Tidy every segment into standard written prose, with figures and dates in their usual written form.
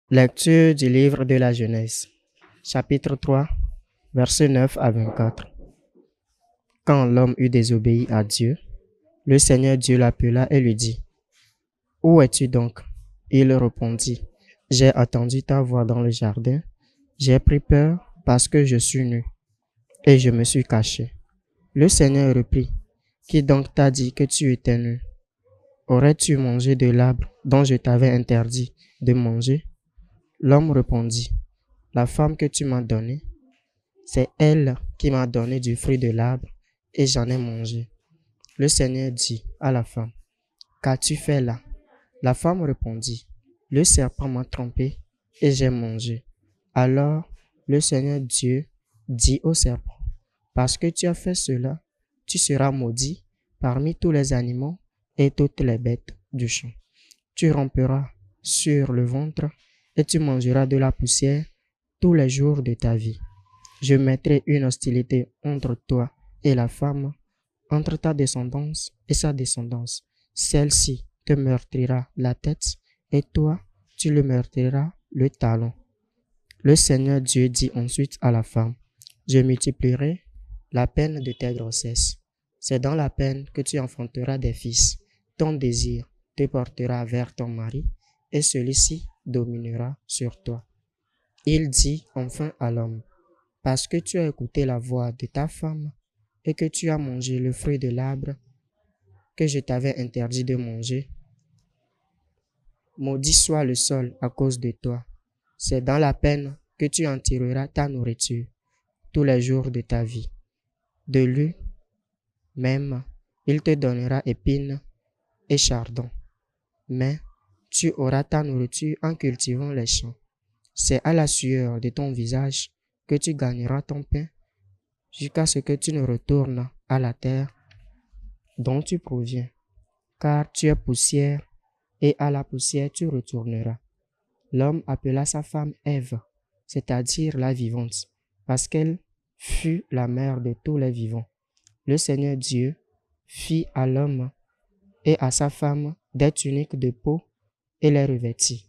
Lecture du livre de la Genèse, chapitre 3, versets 9 à 24. Quand l'homme eut désobéi à Dieu, le Seigneur Dieu l'appela et lui dit, « Où es-tu donc ?» Il répondit, « J'ai attendu ta voix dans le jardin. J'ai pris peur parce que je suis nu, et je me suis caché. » Le Seigneur reprit, « Qui donc t'a dit que tu étais nu? Aurais-tu mangé de l'arbre dont je t'avais interdit de manger ?» L'homme répondit, « La femme que tu m'as donnée, c'est elle qui m'a donné du fruit de l'arbre et j'en ai mangé. » Le Seigneur dit à la femme, « Qu'as-tu fait là ?» La femme répondit, « Le serpent m'a trompé et j'ai mangé. » Alors le Seigneur Dieu dit au serpent, « Parce que tu as fait cela, tu seras maudit parmi tous les animaux et toutes les bêtes du champ. Tu ramperas sur le ventre et tu mangeras de la poussière tous les jours de ta vie. Je mettrai une hostilité entre toi et la femme, entre ta descendance et sa descendance. Celle-ci te meurtrira la tête et toi, tu le meurtriras le talon. » Le Seigneur Dieu dit ensuite à la femme, « Je multiplierai la peine de tes grossesses. C'est dans la peine que tu enfanteras des fils. Ton désir te portera vers ton mari et celui-ci dominera sur toi. » Il dit enfin à l'homme, « Parce que tu as écouté la voix de ta femme et que tu as mangé le fruit de l'arbre que je t'avais interdit de manger, maudit soit le sol à cause de toi. C'est dans la peine que tu en tireras ta nourriture tous les jours de ta vie. De lui même, il te donnera épines et chardons, mais tu auras ta nourriture en cultivant les champs. C'est à la sueur de ton visage que tu gagneras ton pain, jusqu'à ce que tu ne retournes à la terre dont tu proviens, car tu es poussière, et à la poussière tu retourneras. » L'homme appela sa femme Ève, c'est-à-dire la vivante, parce qu'elle fut la mère de tous les vivants. Le Seigneur Dieu fit à l'homme et à sa femme des tuniques de peau et les revêtit.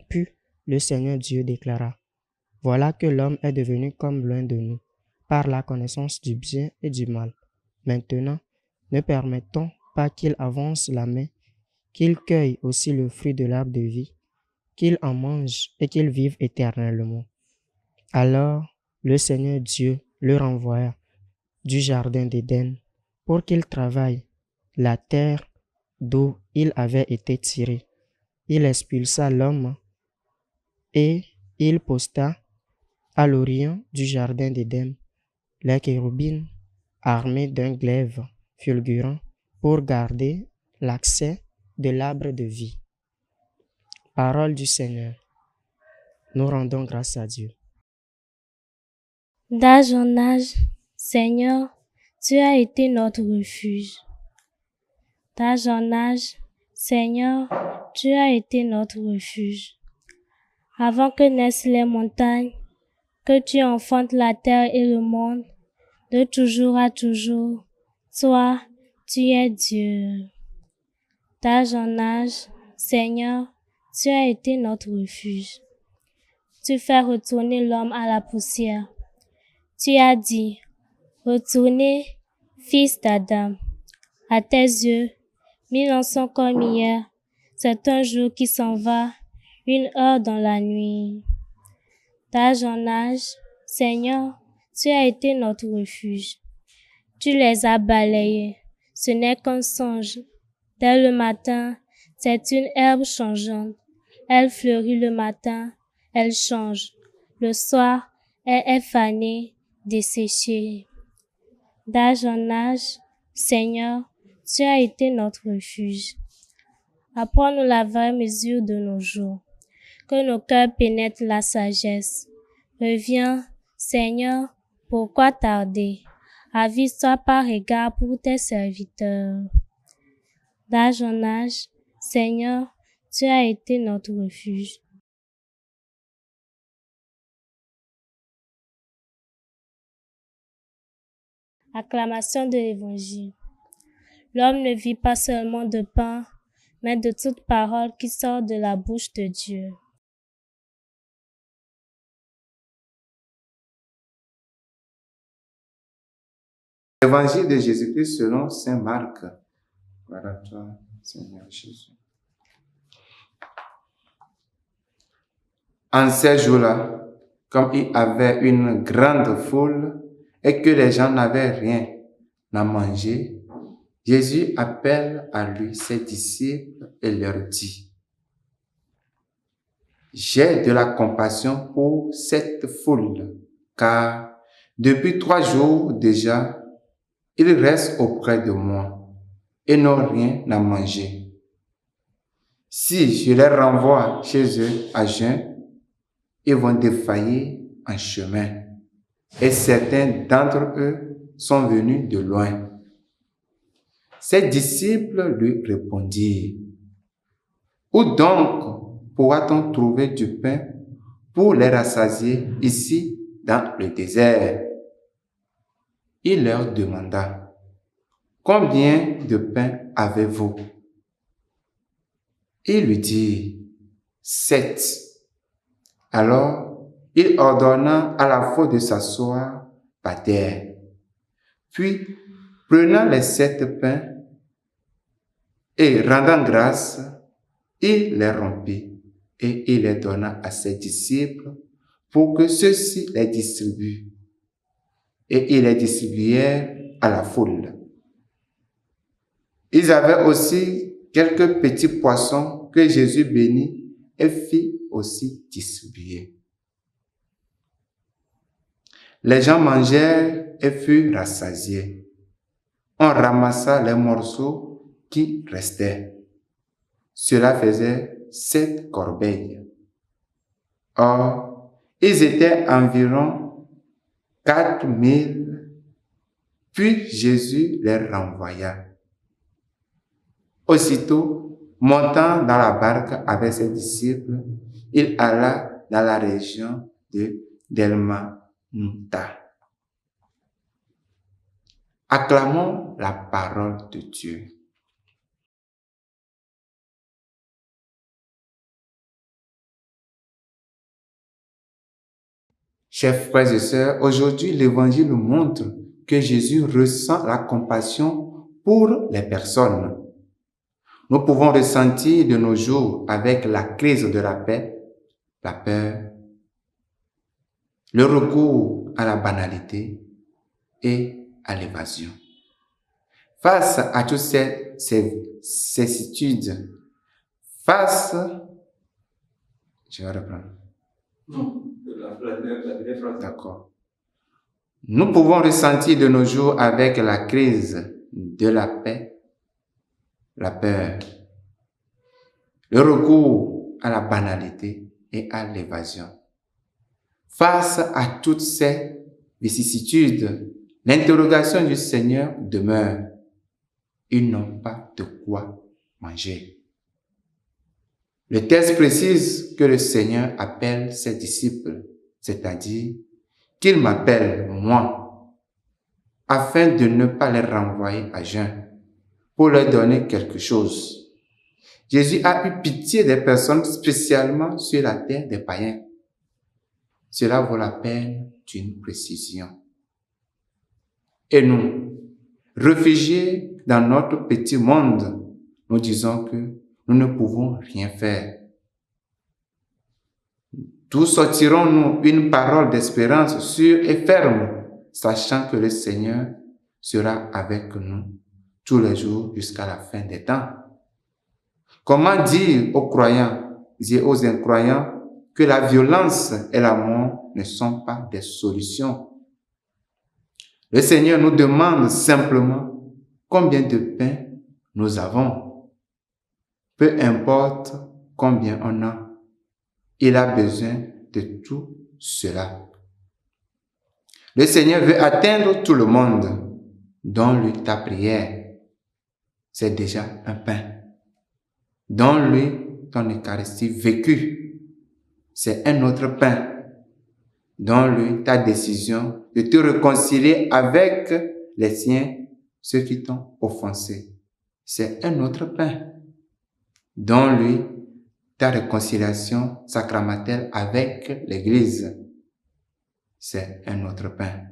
Puis le Seigneur Dieu déclara, « Voilà que l'homme est devenu comme l'un de nous, par la connaissance du bien et du mal. Maintenant, ne permettons pas qu'il avance la main, qu'il cueille aussi le fruit de l'arbre de vie, qu'il en mange et qu'il vive éternellement. » Alors le Seigneur Dieu le renvoya du jardin d'Éden pour qu'il travaille la terre d'où il avait été tiré. Il expulsa l'homme et il posta à l'orient du jardin d'Éden les chérubins armés d'un glaive fulgurant pour garder l'accès de l'arbre de vie. Parole du Seigneur. Nous rendons grâce à Dieu. D'âge en âge, Seigneur, tu as été notre refuge. D'âge en âge, Seigneur, tu as été notre refuge. Avant que naissent les montagnes, que tu enfantes la terre et le monde, de toujours à toujours, toi, tu es Dieu. D'âge en âge, Seigneur, tu as été notre refuge. Tu fais retourner l'homme à la poussière. Tu as dit, retournez, fils d'Adam. À tes yeux, 1000 ans sont comme hier. C'est un jour qui s'en va, une heure dans la nuit. D'âge en âge, Seigneur, tu as été notre refuge. Tu les as balayés, ce n'est qu'un songe. Dès le matin, c'est une herbe changeante. Elle fleurit le matin, elle change. Le soir, elle est fanée, desséchée. D'âge en âge, Seigneur, tu as été notre refuge. Apprends-nous la vraie mesure de nos jours, que nos cœurs pénètrent la sagesse. Reviens, Seigneur, pourquoi tarder? Avise-toi par égard pour tes serviteurs. D'âge en âge, Seigneur, tu as été notre refuge. Acclamation de l'Évangile. L'homme ne vit pas seulement de pain, mais de toute parole qui sort de la bouche de Dieu. Évangile de Jésus-Christ selon saint Marc. Gloire à toi, Seigneur Jésus. En ces jours-là, comme il y avait une grande foule et que les gens n'avaient rien à manger, Jésus appelle à lui ses disciples et leur dit: j'ai de la compassion pour cette foule, car depuis 3 jours déjà, ils restent auprès de moi et n'ont rien à manger. Si je les renvoie chez eux à jeun, ils vont défaillir en chemin, et certains d'entre eux sont venus de loin. Ses disciples lui répondirent: où donc pourra-t-on trouver du pain pour les rassasier ici dans le désert? Il leur demanda: combien de pain avez-vous? Ils lui dirent: 7. Alors il ordonna à la foule de s'asseoir par terre. Puis, prenant les 7 pains et rendant grâce, il les rompit et il les donna à ses disciples pour que ceux-ci les distribuent. Et ils les distribuèrent à la foule. Ils avaient aussi quelques petits poissons que Jésus bénit et fit aussi distribuer. Les gens mangèrent et furent rassasiés. On ramassa les morceaux qui restaient. Cela faisait 7 corbeilles. Or, ils étaient environ 4000. Puis Jésus les renvoya. Aussitôt, montant dans la barque avec ses disciples, il alla dans la région de Dalmanuta. Acclamons la parole de Dieu. Chers frères et sœurs, aujourd'hui l'Évangile nous montre que Jésus ressent la compassion pour les personnes. Nous pouvons ressentir de nos jours avec la crise de la paix, la peur, le recours à la banalité et à l'évasion. Face à toutes ces certitudes, je vais reprendre. D'accord. Nous pouvons ressentir de nos jours avec la crise de la paix, la peur, le recours à la banalité et à l'évasion. Face à toutes ces vicissitudes, l'interrogation du Seigneur demeure. Ils n'ont pas de quoi manger. Le texte précise que le Seigneur appelle ses disciples, c'est-à-dire qu'il m'appelle, moi, afin de ne pas les renvoyer à jeun, pour leur donner quelque chose. Jésus a eu pitié des personnes, spécialement sur la terre des païens. Cela vaut la peine d'une précision. Et nous, réfugiés dans notre petit monde, nous disons que nous ne pouvons rien faire. D'où sortirons-nous une parole d'espérance sûre et ferme, sachant que le Seigneur sera avec nous tous les jours jusqu'à la fin des temps? Comment dire aux croyants et aux incroyants que la violence et la mort ne sont pas des solutions? Le Seigneur nous demande simplement combien de pain nous avons. Peu importe combien on a, il a besoin de tout cela. Le Seigneur veut atteindre tout le monde. Donne-lui ta prière. C'est déjà un pain. Donne-lui ton Eucharistie vécue. C'est un autre pain. Donne-lui ta décision de te réconcilier avec les siens, ceux qui t'ont offensé. C'est un autre pain. Donne-lui ta réconciliation sacramentelle avec l'Église. C'est un autre pain.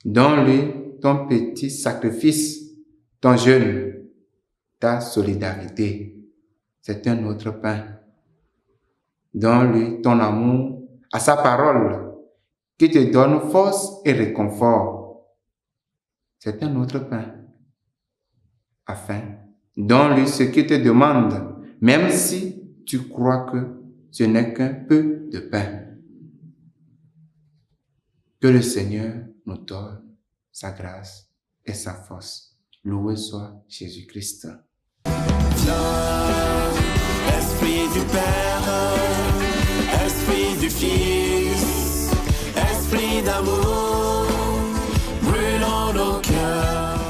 Donne-lui ton petit sacrifice, ton jeûne, ta solidarité. C'est un autre pain. Donne-lui ton amour à sa parole qui te donne force et réconfort. C'est un autre pain. Afin, donne-lui ce qu'il te demande, même si tu crois que ce n'est qu'un peu de pain. Que le Seigneur nous donne sa grâce et sa force. Loué soit Jésus-Christ. Esprit du Père, Esprit du Fils, Esprit d'amour, brûlons nos cœurs.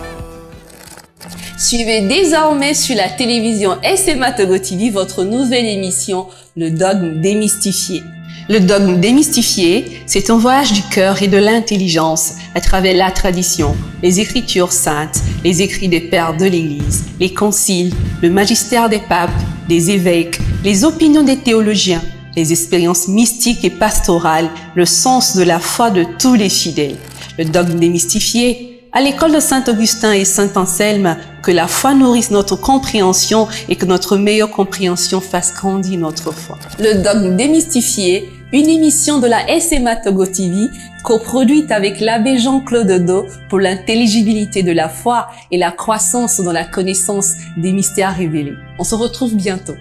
Suivez désormais sur la télévision SMA Togo TV votre nouvelle émission, Le Dogme Démystifié. Le Dogme Démystifié, c'est un voyage du cœur et de l'intelligence à travers la tradition, les écritures saintes, les écrits des pères de l'Église, les conciles, le magistère des papes, des évêques, les opinions des théologiens, les expériences mystiques et pastorales, le sens de la foi de tous les fidèles. Le Dogme Démystifié, à l'école de Saint-Augustin et Saint-Anselme, que la foi nourrisse notre compréhension et que notre meilleure compréhension fasse grandir notre foi. Le Dogme Démystifié, une émission de la SMA Togo TV, coproduite avec l'abbé Jean-Claude Do pour l'intelligibilité de la foi et la croissance dans la connaissance des mystères révélés. On se retrouve bientôt.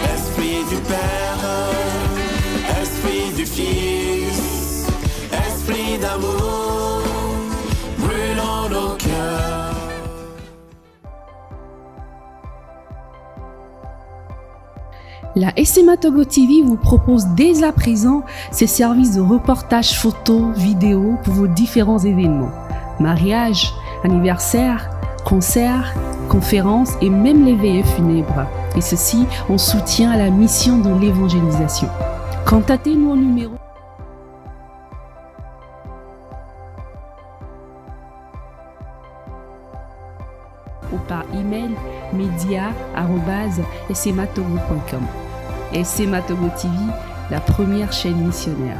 Esprit du Père, Esprit du Fils, Esprit d'amour, brûlons nos cœurs. La SMA Togo TV vous propose dès à présent ses services de reportage photo, vidéo pour vos différents événements. Mariage, anniversaire, concerts, conférences et même les veillées funèbres. Et ceci en soutien à la mission de l'évangélisation. Contactez-nous au numéro ou par email media@smatogo.com. SMA Togo TV, la première chaîne missionnaire.